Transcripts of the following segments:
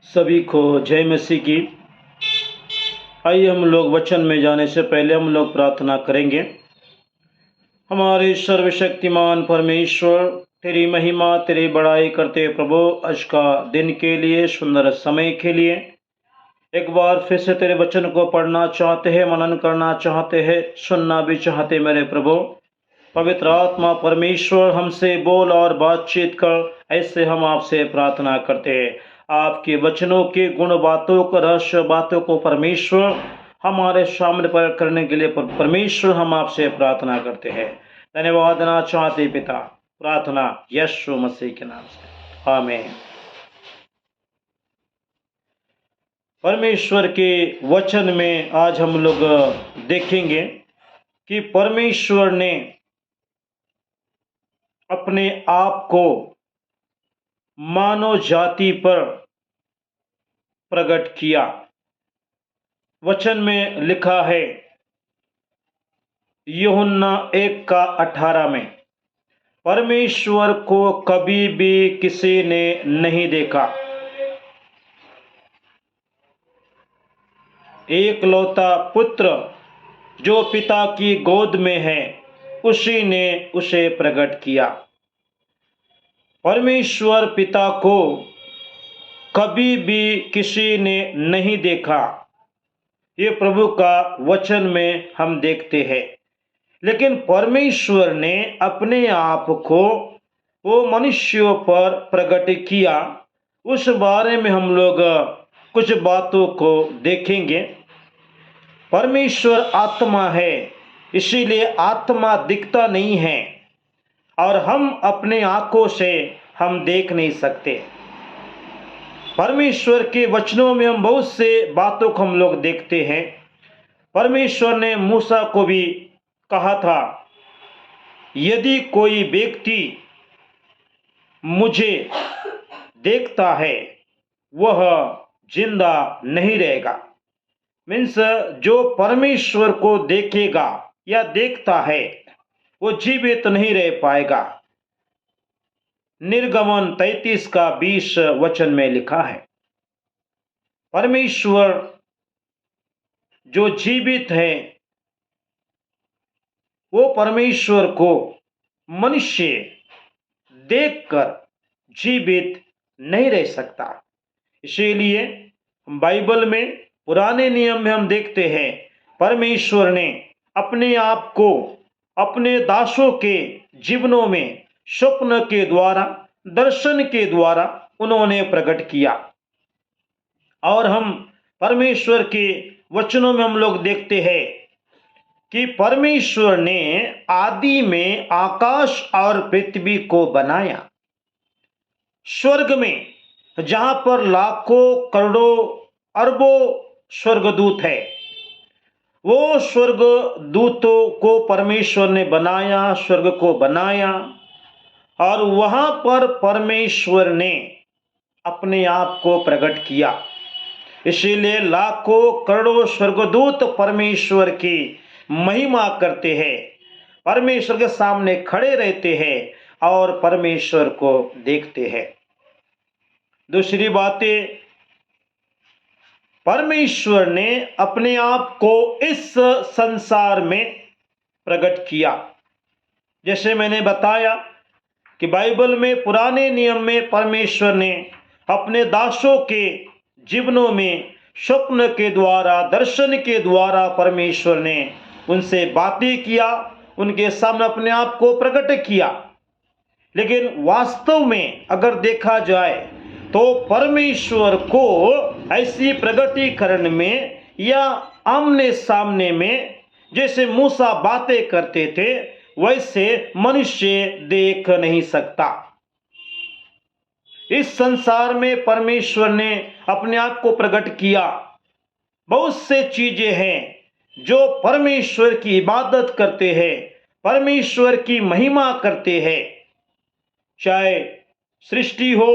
सभी को जय मसीह की। आइए हम लोग वचन में जाने से पहले हम लोग प्रार्थना करेंगे। हमारे सर्वशक्तिमान परमेश्वर, तेरी महिमा तेरी बड़ाई करते प्रभु, आज का दिन के लिए, सुंदर समय के लिए एक बार फिर से तेरे वचन को पढ़ना चाहते हैं, मनन करना चाहते हैं, सुनना भी चाहते मेरे प्रभु। पवित्र आत्मा परमेश्वर हमसे बोल और बातचीत कर, ऐसे हम आपसे प्रार्थना करते हैं। आपके वचनों के गुण बातों को, रहस्य बातों को परमेश्वर हमारे सामने प्रकट करने के लिए परमेश्वर हम आपसे प्रार्थना करते हैं। धन्यवाद देना चाहते पिता। प्रार्थना यीशु मसीह के नाम से, आमीन। परमेश्वर के वचन में आज हम लोग देखेंगे कि परमेश्वर ने अपने आप को मानव जाति पर प्रकट किया। वचन में लिखा है यूहन्ना 1:18 में, परमेश्वर को कभी भी किसी ने नहीं देखा, एकलौता पुत्र जो पिता की गोद में है उसी ने उसे प्रकट किया। परमेश्वर पिता को कभी भी किसी ने नहीं देखा, ये प्रभु का वचन में हम देखते हैं। लेकिन परमेश्वर ने अपने आप को वो मनुष्यों पर प्रकट किया। उस बारे में हम लोग कुछ बातों को देखेंगे। परमेश्वर आत्मा है, इसीलिए आत्मा दिखता नहीं है और हम अपने आंखों से हम देख नहीं सकते। परमेश्वर के वचनों में हम बहुत से बातों को हम लोग देखते हैं। परमेश्वर ने मूसा को भी कहा था, यदि कोई व्यक्ति मुझे देखता है वह जिंदा नहीं रहेगा। मीन्स जो परमेश्वर को देखेगा या देखता है वो जीवित नहीं रह पाएगा। निर्गमन 33:20 वचन में लिखा है, परमेश्वर जो जीवित है वो परमेश्वर को मनुष्य देखकर जीवित नहीं रह सकता। इसीलिए बाइबल में पुराने नियम में हम देखते हैं परमेश्वर ने अपने आप को अपने दासों के जीवनों में स्वप्न के द्वारा, दर्शन के द्वारा उन्होंने प्रकट किया। और हम परमेश्वर के वचनों में हम लोग देखते हैं कि परमेश्वर ने आदि में आकाश और पृथ्वी को बनाया। स्वर्ग में जहां पर लाखों करोड़ों अरबों स्वर्गदूत है, वो स्वर्गदूतों को परमेश्वर ने बनाया, स्वर्ग को बनाया और वहां पर परमेश्वर ने अपने आप को प्रकट किया। इसीलिए लाखों करोड़ों स्वर्गदूत परमेश्वर की महिमा करते हैं, परमेश्वर के सामने खड़े रहते हैं और परमेश्वर को देखते हैं। दूसरी बातें, परमेश्वर ने अपने आप को इस संसार में प्रकट किया। जैसे मैंने बताया कि बाइबल में पुराने नियम में परमेश्वर ने अपने दासों के जीवनों में स्वप्न के द्वारा, दर्शन के द्वारा परमेश्वर ने उनसे बातें किया, उनके सामने अपने आप को प्रकट किया। लेकिन वास्तव में अगर देखा जाए तो परमेश्वर को ऐसी प्रगटीकरण में या आमने सामने में जैसे मूसा बातें करते थे वैसे मनुष्य देख नहीं सकता। इस संसार में परमेश्वर ने अपने आप को प्रकट किया। बहुत से चीजें हैं जो परमेश्वर की इबादत करते हैं, परमेश्वर की महिमा करते हैं। चाहे सृष्टि हो,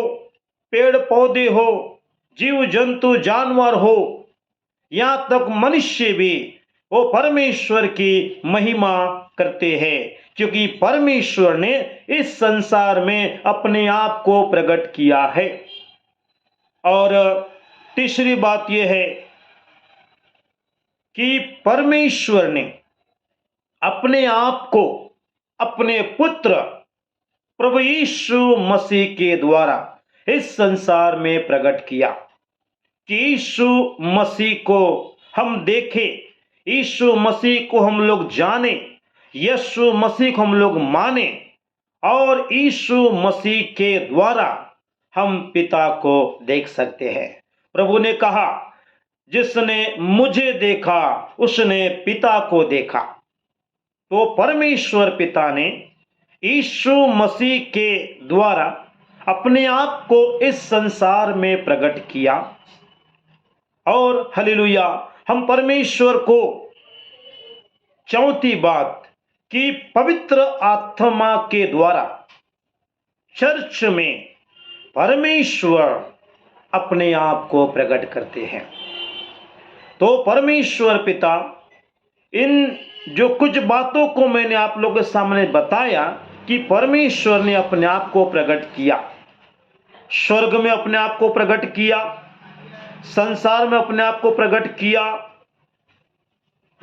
पेड़ पौधे हो, जीव जंतु जानवर हो, यहां तक मनुष्य भी वो परमेश्वर की महिमा करते हैं, क्योंकि परमेश्वर ने इस संसार में अपने आप को प्रकट किया है। और तीसरी बात यह है कि परमेश्वर ने अपने आप को अपने पुत्र प्रभु यीशु मसीह के द्वारा इस संसार में प्रकट किया कि यीशु मसीह को हम देखें, यीशु मसीह को हम लोग जाने, यीशु मसीह को हम लोग माने और यीशु मसीह के द्वारा हम पिता को देख सकते हैं। प्रभु ने कहा, जिसने मुझे देखा उसने पिता को देखा। तो परमेश्वर पिता ने यीशु मसीह के द्वारा अपने आप को इस संसार में प्रकट किया और हालेलुया, हम परमेश्वर को चौथी बात कि पवित्र आत्मा के द्वारा चर्च में परमेश्वर अपने आप को प्रकट करते हैं। तो परमेश्वर पिता, इन जो कुछ बातों को मैंने आप लोगों के सामने बताया कि परमेश्वर ने अपने आप को प्रकट किया, स्वर्ग में अपने आप को प्रकट किया, संसार में अपने आप को प्रकट किया,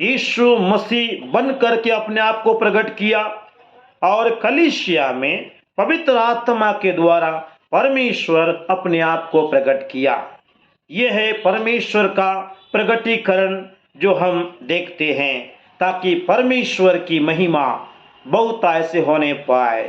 यीशु मसीह बन करके अपने आप को प्रकट किया और कलीसिया में पवित्र आत्मा के द्वारा परमेश्वर अपने आप को प्रकट किया। यह है परमेश्वर का प्रकटीकरण जो हम देखते हैं, ताकि परमेश्वर की महिमा बहुत ऐसे होने पाए।